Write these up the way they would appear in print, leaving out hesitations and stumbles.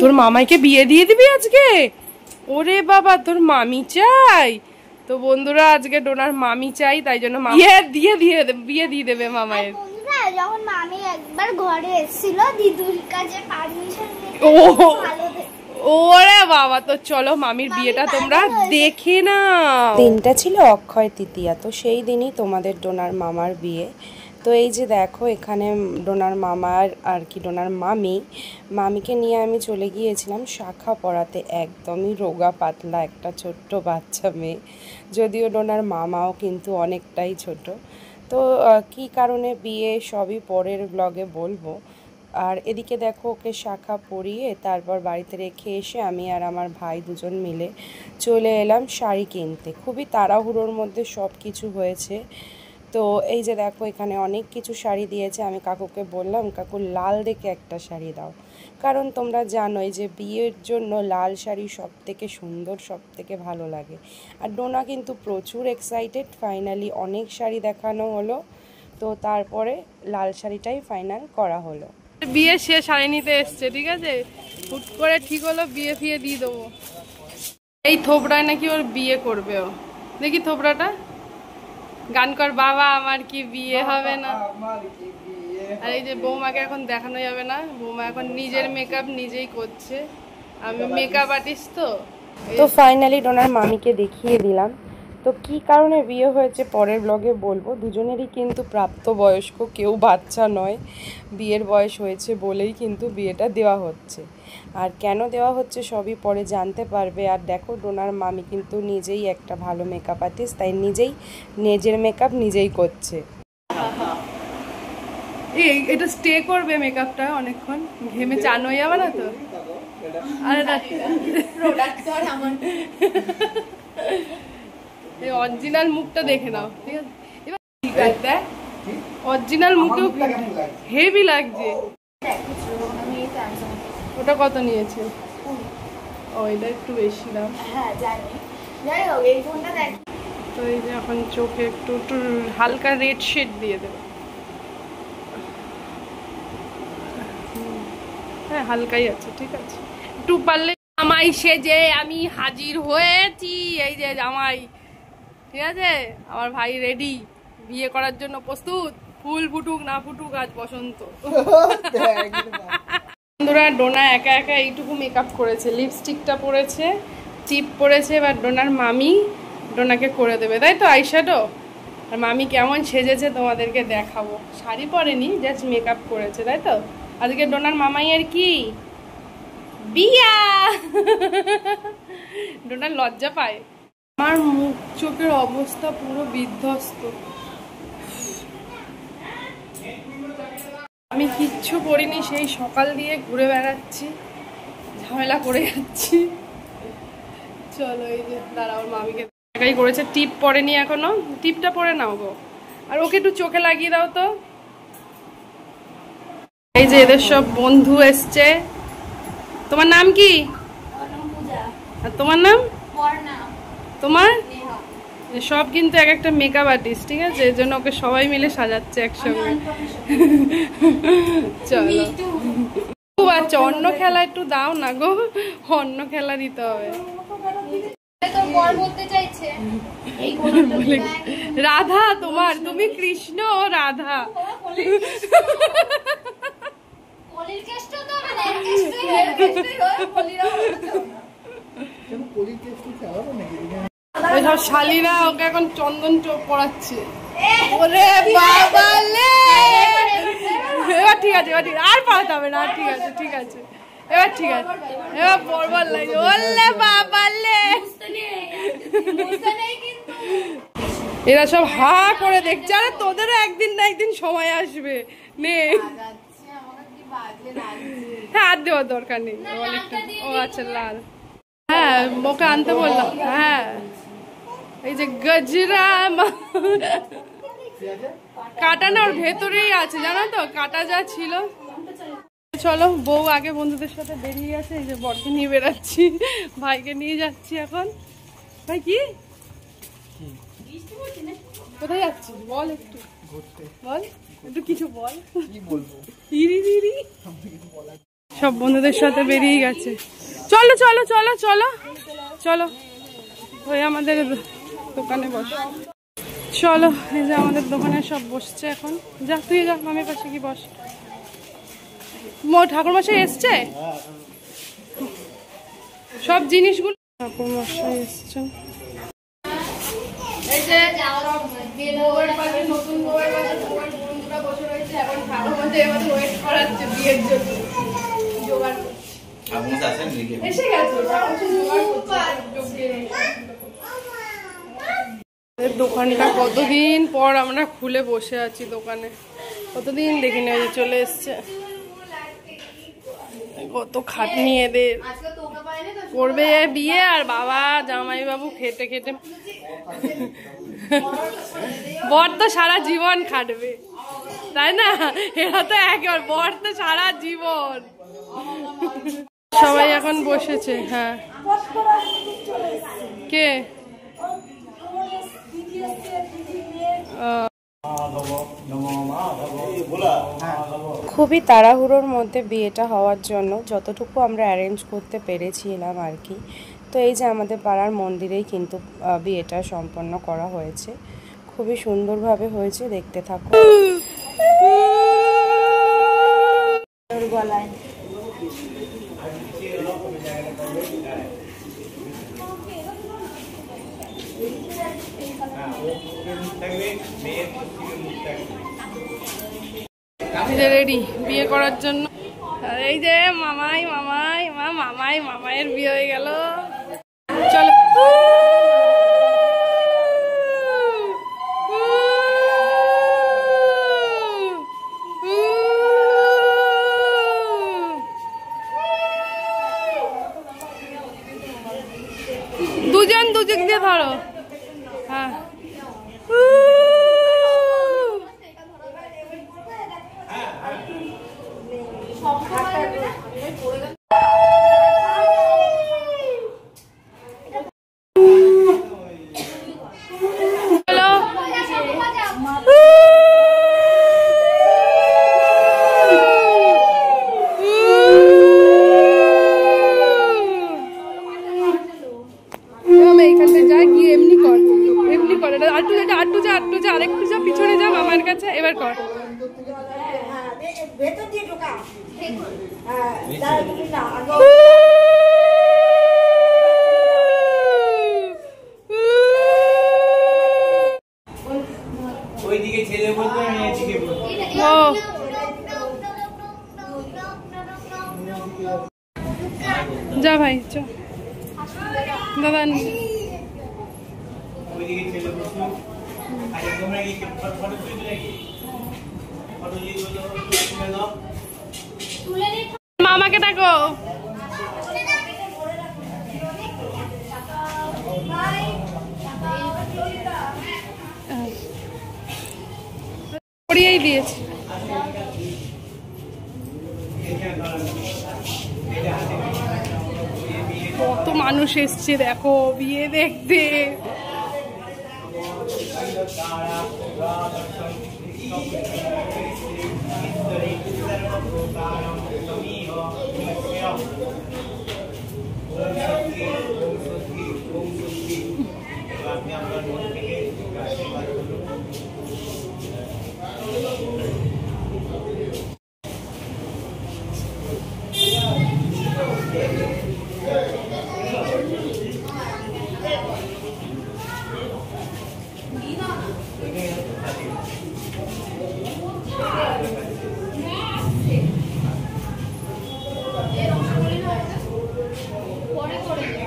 তোর মামাইকে বিয়ে দিয়ে দিবি আজকে? ওরে বাবা, তোর মামি চাই? তো বন্ধুরা আজকে ডোনার মামি চাই, তাই জন্য বিয়ে দিয়ে দেবে মামাইয়ের। যখন মামি একবার ঘরে এসেছিল দিদুর কাছে পারমিশন নিয়ে, ওরে বাবা, তো চলো মামির বিয়েটা তোমরা দেখে নাও। দিনটা ছিল অক্ষয় তৃতীয়া, তো সেই দিনই তোমাদের ডোনার মামার বিয়ে। তো এই যে দেখো এখানে ডোনার মামার আর কি ডোনার মামিকে নিয়ে আমি চলে গিয়েছিলাম শাখা পড়াতে। একদমই রোগা পাতলা একটা ছোট্ট বাচ্চা মেয়ে, যদিও ডোনার মামাও কিন্তু অনেকটাই ছোট। তো কি কারণে বিয়ে সবই পরের ব্লগে বলবো। আর এদিকে দেখো ওকে শাখা পরিয়ে তারপর বাড়িতে রেখে এসে আমি আর আমার ভাই দুজন মিলে চলে এলাম শাড়ি কিনতে। খুবই তাড়াহুড়োর মধ্যে সব কিছু হয়েছে। তো এই যে দেখো এখানে অনেক কিছু শাড়ি দিয়েছে। আমি কাকুকে বললাম, কাকু লাল দেখে একটা শাড়ি দাও, কারণ তোমরা জানোই যে বিয়ের জন্য লাল শাড়ি সব থেকে সুন্দর, সব থেকে ভালো লাগে। আর ডোনা কিন্তু প্রচুর এক্সাইটেড। ফাইনালি অনেক শাড়ি দেখানো হলো, তো তারপরে লাল শাড়িটাই ফাইনাল করা হলো। বিয়ে সে শাড়ি নিতে এসছে, ঠিক আছে, হুট করে ঠিক হলো বিয়ে ফিয়ে দিয়ে দেবো। এই থোবড়ায় নাকি ওর বিয়ে করবে ও। দেখি থোবড়াটা গান কর, বাবা আমার কি বিয়ে হবে না। আর এই যে বৌমাকে এখন দেখানো যাবে না, বৌমা এখন নিজের মেকআপ নিজেই করছে। আমি মেকআপ আর্টিস্ট। তো ফাইনালি ডোনার মামিকে দেখিয়ে দিলাম। তো কি কারণে বিয়ে হয়েছে পরের ব্লগে বলবো। দুজনেরই কিন্তু প্রাপ্তবয়স্ক, কেউ বাচ্চা নয়। বিয়ের বয়স হয়েছে বলেই কিন্তু বিয়েটা দেওয়া হচ্ছে। আর কেন দেওয়া হচ্ছে সবই পরে জানতে পারবে। আর দেখো ডোনার মামি কিন্তু নিজেই একটা ভালো মেকআপ আর্টিস্ট, তাই নিজের মেকআপ নিজেই করছে। এটা স্টে করবে মেকআপটা অনেকক্ষণ, ঘেমে চান হয়ে যাবে না তো। আরে অরিজিনাল মুখটা দেখে নাও, ঠিক আছে? এবার ঠিক আছে, অরিজিনাল মুখেও হেভি লাগছে। ওটা কত নিয়েছে? ও এটা একটু বেশি দাম। তো এই যে এখন চোখে একটু একটু হালকা রেড শেড দিয়ে দেবে। হ্যাঁ হালকাই আছে, ঠিক আছে। একটু পারলে জামাই সেজে আমি হাজির হয়েছি। এই যে জামাই, ঠিক আছে, আমার ভাই রেডি, বিয়ে করার জন্য প্রস্তুত। ফুল ফুটুক না ফুটুক, আজ বসন্ত। বন্ধুরা ডোনা একা একা এইটুকু মেকআপ করেছে, লিপস্টিকটা পরেছে, চিপ পরেছে। এবার ডোনার মামি ডোনাকে করে দেবে, তাই তো আইশ্যাডো। আর মামি কেমন সেজেছে তোমাদেরকে দেখাবো। শাড়ি পরেনি, জাস্ট মেকআপ করেছে, তাই তো। আজকে ডোনার মামাইয়ের কি বিয়া। ডোনার লজ্জা পায়। আমার মুখ চোখের অবস্থা পুরো বিধ্বস্ত। আমি কিচ্ছু পরিনি, সেই সকাল দিয়ে ঘুরে বেড়াচ্ছি, ঝামেলা করে যাচ্ছি। চলো এই যে দাঁড়াও, মামিকে একাই করেছে, টিপ পরেনি এখনো। টিপটা পরে নাও গো, আর ওকে একটু চোখে লাগিয়ে দাও তো। এই যে এদের সব বন্ধু এসছে। তোমার নাম কি? আর তোমার নাম? তোমার? সব কিন্তু এক একটা মেকআপ আর্টিস্ট, ঠিক আছে, এর জন্য ওকে সবাই মিলে সাজাচ্ছে একসঙ্গে। চলো আচ্ছা, অন্য খেলা একটু দাও না গো, অন্য খেলা দিতে হবে। রাধা তোমার, তুমি কৃষ্ণ ও রাধা। সব শালীরা ওকে এখন চন্দন চোখ পড়াচ্ছে। ওরে বাবা লে, এবার ঠিক আছে, এবার ঠিক আর পড়াতে হবে না। ঠিক আছে, ঠিক আছে, এবার ঠিক আছে, এবার বরবার লাগে। ওলে বাবা লে, এরা সব হা করে দেখছে। আরে তোদেরও একদিন না একদিন সময় আসবে। নে হ্যাঁ, আর দেওয়ার দরকার নেই। ও আচ্ছা লাল, হ্যাঁ ওকে আনতে বললাম। হ্যাঁ এই যে গজরা কাটা না ওর ভেতরেই আছে, জানো তো, কাটা যা ছিল। চলো বউ আগে বন্ধুদের সাথে বেরিয়ে গেছে। এই যে বরকে নিয়ে বেরাচ্ছি, ভাইকে নিয়ে যাচ্ছি এখন। ভাই কি কোথায় যাচ্ছিস বল, একটু বল। একটু কিছু বল। কি বলবো? সব বন্ধুদের সাথে বেরিয়ে গেছে। চলো চলো চলো চলো চলো, ওই আমাদের দোকানে বস। চলো, এই যে আমাদের দোকানে সব বসছে এখন। যা তুই যা মামির পাশে কি বস। ঠাকুরমশাই এসছে, সব জিনিসগুলো ঠাকুরমশাই এসছে। এই যে বউয়ের পাশে নতুন বউয়ের পাশে বউয়ের বন্ধুরা বসে রয়েছে। এখন ঠাকুরমশাই এবার ওয়েট করাচ্ছে বিয়ের জন্য, জোগাড় এসে গেছে। দোকানটা কতদিন পর আমরা খুলে বসে আছি দোকানে, কতদিন দেখিনি। ওই চলে এসছে, কত খাটনি এদের। করবে বিয়ে আর বাবা জামাই বাবু খেটে খেটে। বর তো সারা জীবন খাটবে, তাই না? এরা তো একবার, বর তো সারা জীবন। সবাই এখন বসেছে। হ্যাঁ, কে? খুবই তাড়াহুড়োর মধ্যে বিয়েটা হওয়ার জন্য যতটুকু আমরা অ্যারেঞ্জ করতে পেরেছিলাম আর কি। তো এই যে আমাদের পাড়ার মন্দিরেই কিন্তু বিয়েটা সম্পন্ন করা হয়েছে। খুবই সুন্দরভাবে হয়েছে, দেখতে থাকো। গলায় রেডি বিয়ে করার জন্য। এই যে মামাই মামাই মামাই মামাইয়ের বিয়ে হয়ে গেল। চলো, দুজন দুদিক দিয়ে ধরো। হ্যাঁ, আরেকটু যা পিছনে যা মামার কাছে, এবার কর। যা ভাই চ দাদা। মামাকে ডাকো। পড়িয়েই দিয়েছি। কত মানুষ এসছে দেখো বিয়ে দেখতে।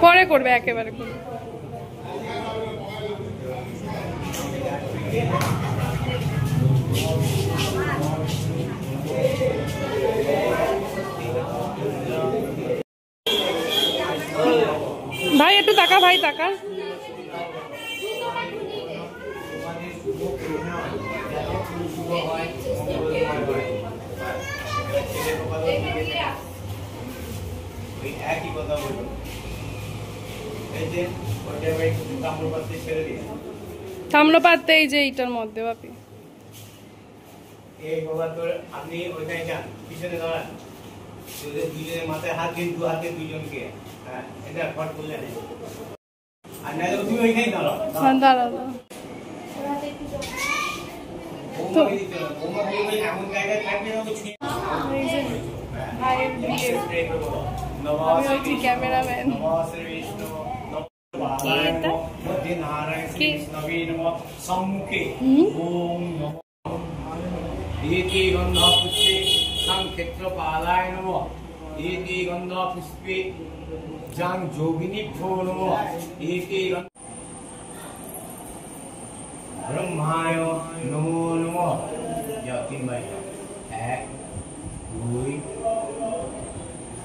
পরে করবে, একেবারে করবে। ভাই একটু টাকা, ভাই টাকা। তাম্রপাত্রে এই যে এইটার মধ্যে বাপি এই বাবা তোর আপনি ওইখানে যান, পিছনে দাঁড়ান, দুজনের মাথায় হাত দিন, দু হাতে দুজনকে। হ্যাঁ, এটা ফট করলে নেই। আর না তুমি ওইখানে দাঁড়াও। এমন জায়গায় থাকলে ক্যামেরাম্যান সম্মুখে ওম নমঃ এতি গন্ধ পুষ্পে সংক্ষেত্রপালায় নমঃ এতি গন্ধ পুষ্পে যাং যোগিনীভ্যো নমঃ এতি ব্রহ্মায় নমো নমঃ। যাও তিনবার যাও, 1 2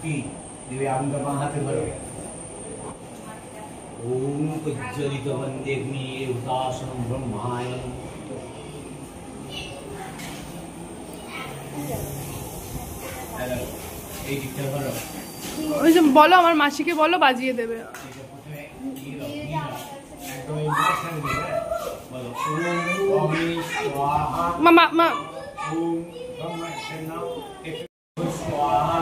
3 দেবে। আমরা বাঁ হাতে ধরো। ওম প্রজ্বলিত বন্দেগ্নি উদাসন ব্রহ্মায়। এই দিকটা ধরো। ওই যে বলো আমার মাসিকে বলো বাজিয়ে দেবে। মামা মা ওম स्वाहा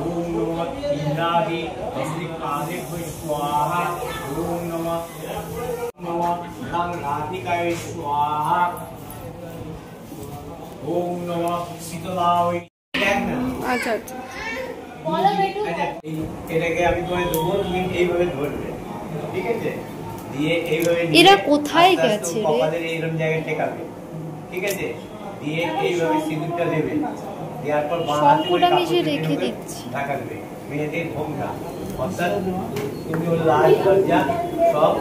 ओम नमः इंद्रादि वस्त्रिकाले स्वाहा ओम नमः रंग राधिकाय स्वाहा ओम नमः शीतलाय। আচ্ছা আচ্ছা বলো বেটু। এটাকে আমি তোমায় দেবো, তুমি এইভাবে ধরবে, ঠিক আছে? দিয়ে এইভাবে এরা কোথায় গেছে রে? কপালের এইরকম জায়গায় ঠেকাবে, ঠিক আছে? দিয়ে এইভাবে সিঁদুরটা দেবে, দেওয়ার পর বাঁ হাতে করে সবকটা মিশে রেখে দিচ্ছি। ঢাকা দেবে। মেয়েদের ভোগটা অর্থাৎ তুমি ওর লাল লজ্জা সব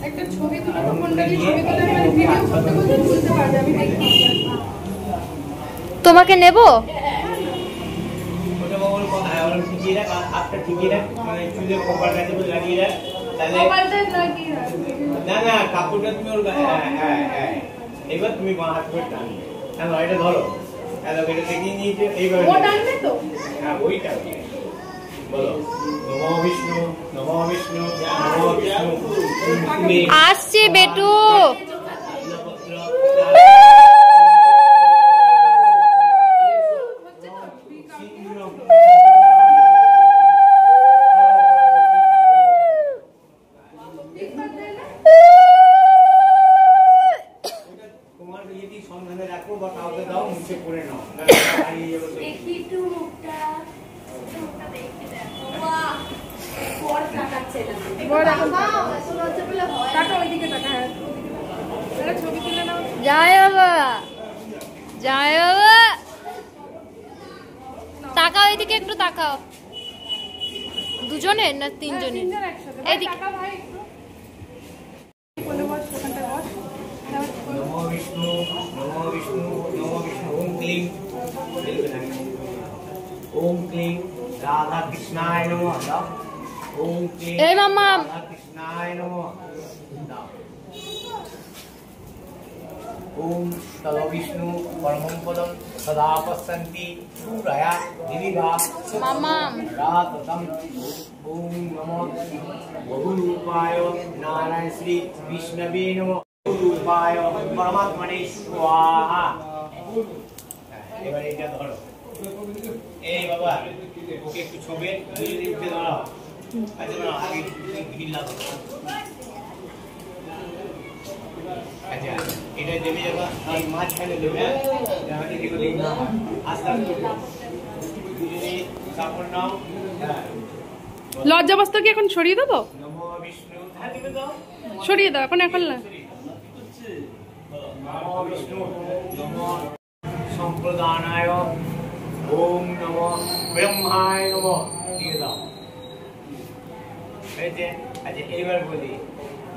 একটা ছবি তুলে মন্ডলী ছবি তুলে মানে ভিডিও করতে করতে তুলতে পারবে। আমি দেখি তোমাকে নেব? ওটা বাবুর কথা আর ঠিকই রাখ, হাতটা ঠিকই রাখ, মানে চুলের কপাল কাছে বলে লাগিয়ে রাখ, তাহলে কপালটা লাগিয়ে রাখ। না না কাপড়টা তুমি ওর হ্যাঁ এবার তুমি বাঁ হাত করে টানবে। হ্যাঁ এটা ধরো, হ্যাঁ এটা দেখিয়ে নিয়েছে এইভাবে। ও টানবে তো? হ্যাঁ ওইটা বলো নমো বিষ্ণু নমো বিষ্ণু নমো বিষ্ণু। তুমি আসছে বেটু। তোমার যদি সন্ধানে রাখো বা কাউকে দাও, মুছে পড়ে নাও। দেখি একটু মুখটা, মুখটা দেখে দেখো। বাহ, বড় তাকাচ্ছে না। বড় এখন বাহ, লজ্জা পেলে হয়। টাকা ওইদিকে টাকা। হ্যাঁ এটা ছবি তুলে নাও। জয় বাবা, জয় বাবা। তাকাও এদিকে, একটু তাকাও। দুজনের না তিনজনের? তিনজন একসাথে। এদিকে। টাকা ভাই একটু কোলে বস, ওখানটা বস। নমো বিষ্ণু নমো বিষ্ণু নমো বিষ্ণু। ওম ক্লিং ওম ক্লিং রাধা কৃষ্ণায় নমঃ। দাও ওম ক্লিং এই মাম্মা। রাধা কৃষ্ণায় নমঃ। দাও ওম তব বিষ্ণু পরমং পদম সদা পশ্যন্তি সুরয়া দিবিভা মাম্মা। রাততম। ওম নমঃ বহুরূপায় নারায়ণ শ্রী বিষ্ণবে নমঃ। রূপায় পরমাত্মনে স্বাহা। এবার এটা ধরো। এই বাবা ওকে একটু ছবে দুজনে উঠে দাঁড়াও। আচ্ছা না আগে ভিড় লাগো। আচ্ছা এটা দেবে যাবা, এই মাঝখানে দেবে, এদিকে দিক না আস্তে আস্তে দুজনে কাপড় নাও। হ্যাঁ লজ্জা বস্ত্র কি এখন সরিয়ে দেবো? নমো বিষ্ণু। হ্যাঁ দিবে দাও, সরিয়ে দাও এখন, এখন না। নমো বিষ্ণু নমো সম্প্রদানায় ওম নমো ব্রহ্মায় নমঃ। দিয়ে দাও, হয়েছে? আচ্ছা এইবার বলি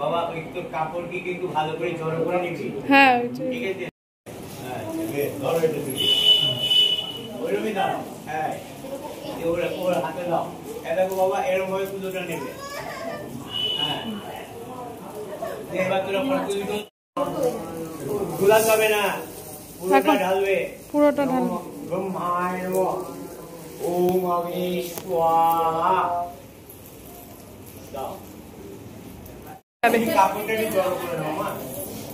বাবা, ওই তোর কাপড় কি কিন্তু ভালো করে জড়ো করে নিবি, হ্যাঁ ঠিক আছে? হ্যাঁ ধরো এটা তুমি ওইরকমই দাও। হ্যাঁ ওর হাতে দাও। দেখো বাবা এরকম ভাবে পুজোটা নেবে। হ্যাঁ এবার তোরা খোলা যাবে না, পুরোটা ঢালবে। পুরোটা ঢাল। ব্রহ্মায় নমঃ। ওম অগ্নি স্বাহা। দাও কাপড়টা একটু জড়ো করে নাও মা।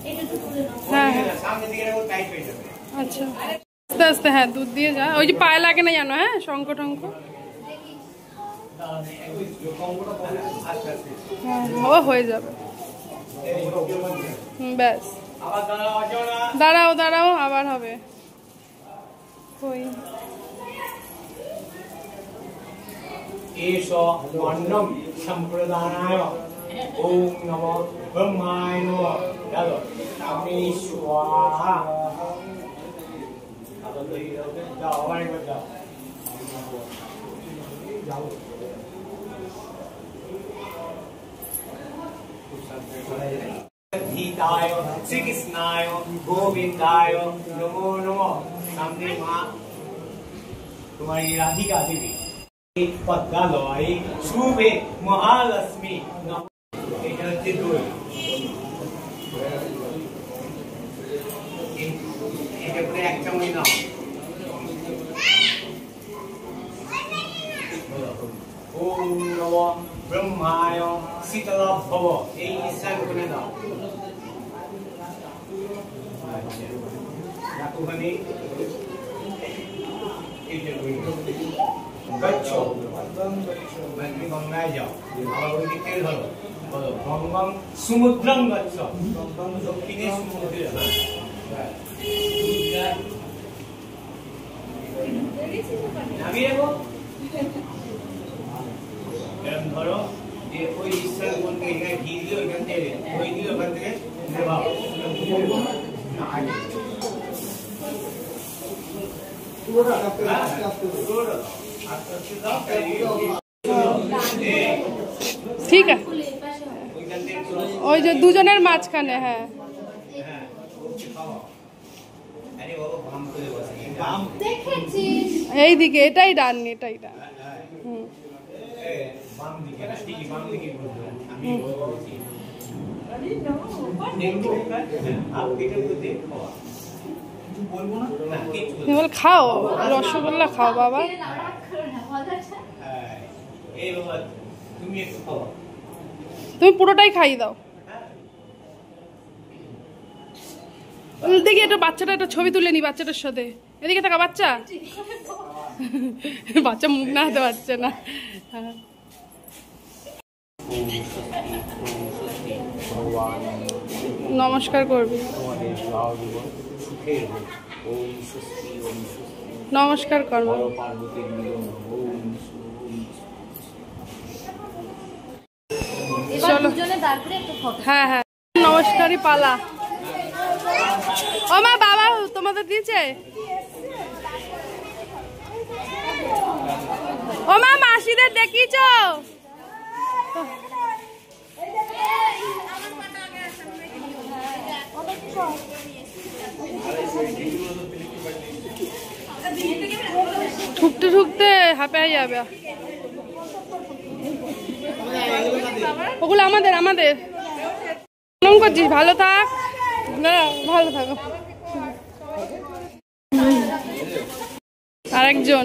এটা তো তুলে নাও। হ্যাঁ হ্যাঁ সামনের দিকে রাখো, টাইট হয়ে যাবে। আচ্ছা। আস্তে আস্তে, হ্যাঁ দুধ দিয়ে যা, ওই যে পায়ে লাগে না জানো, হ্যাঁ শঙ্খ টঙ্ক। ও হয়ে যাবে, ব্যাস। দাঁড়াও দাঁড়াও, আবার হবে। কই एषो अन्नं सम्प्रदानाय ॐ नमो ब्रह्माय नमः चलो अग्नि स्वाहा जाओ हमारे को जाओ गीताय श्री कृष्णाय गोविंदाय नमो नमः। सामने माँ तुम्हारी राधिका देवी पद्मालय शुभे महालक्ष्मी এটা হচ্ছে দই, এটা পুরো এক চামচ নাও। ওম নমো ব্রহ্মায় শীতলা ভব, এই স্নান করে নাও। ওখানে এইটা गच्छो मंत्री गंगाয় যাও, আবার ওই দিকে ধরো, বলো গঙ্গম সমুদ্রম গচ্ছ, দক্ষিণে সমুদ্রে যাও। নামিয়ে রাখো, এরকম ধরো যে ওই ঈশ্বর বলতে এখানে ঘি দিলে ওইখান থেকে ওই দিলে ওখান থেকে দেবাও না আগে ঠিক আছে, ওই যে দুজনের মাঝখানে। হ্যাঁ এইদিকে, এটাই ডান, এটাই ডান। খাও রসগোল্লা, খাও বাবা। তুমি পুরোটাই খাই দাও। দেখি একটা বাচ্চাটা একটা ছবি তুলে নি বাচ্চাটার সাথে। এদিকে থাকা বাচ্চা, বাচ্চা মুখ না হাতে পারছে না। নমস্কার করবি, নমস্কার করবো। চলো, হ্যাঁ হ্যাঁ নমস্কারই পালা। ও মা, বাবা তোমাদের দিয়েছে? ও মা, মাসিদের দেখিয়েছ? ঠুকতে ঠুকতে হাঁপে যাবে। ওগুলো আমাদের আমাদের করছিস, ভালো থাক, ভালো থাকো। আরেকজন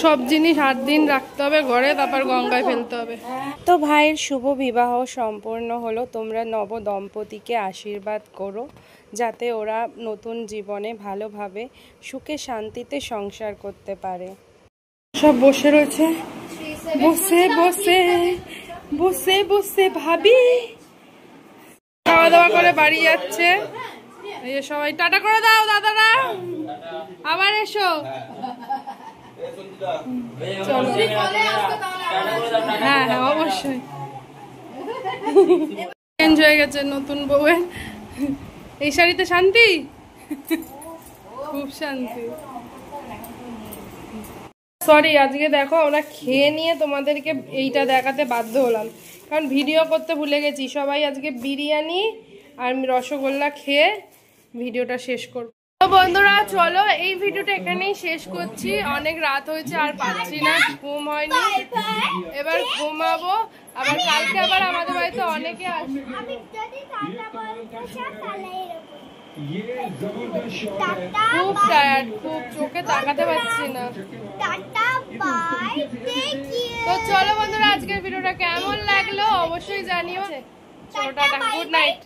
সব জিনিস 8 দিন রাখতে হবে ঘরে, তারপর গঙ্গায় ফেলতে হবে। তো ভাইয়ের শুভ বিবাহ সম্পূর্ণ হলো। তোমরা নব দম্পতিকে আশীর্বাদ করো যাতে ওরা নতুন জীবনে ভালোভাবে সুখে শান্তিতে সংসার করতে পারে। সব বসে রয়েছে, বসে বসে বসে বসে ভাবি খাওয়া দাওয়া করে বাড়ি যাচ্ছে। এই সবাই টাটা করে দাও দাদারা, আবার এসো। হ্যাঁ হ্যাঁ অবশ্যই। চেঞ্জ হয়ে গেছে নতুন বউয়ের। এই শাড়িতে শান্তি, খুব শান্তি। সরি, আজকে দেখো আমরা খেয়ে নিয়ে তোমাদেরকে এইটা দেখাতে বাধ্য হলাম, কারণ ভিডিও করতে ভুলে গেছি। সবাই আজকে বিরিয়ানি আর রসগোল্লা খেয়ে ভিডিওটা শেষ করবো। তো বন্ধুরা চলো এই ভিডিওটা এখানেই শেষ করছি। অনেক রাত হয়েছে, আর পাচ্ছি না, ঘুম হয়নি, এবার ঘুমাবো। আবার কালকে আবার আমাদের বাড়িতে অনেকে আসবে। খুব টায়ার্ড, খুব চোখে তাকাতে পারছি না। তো চলো বন্ধুরা, আজকের ভিডিওটা কেমন লাগলো অবশ্যই জানিও। চলো টাটা, গুড নাইট।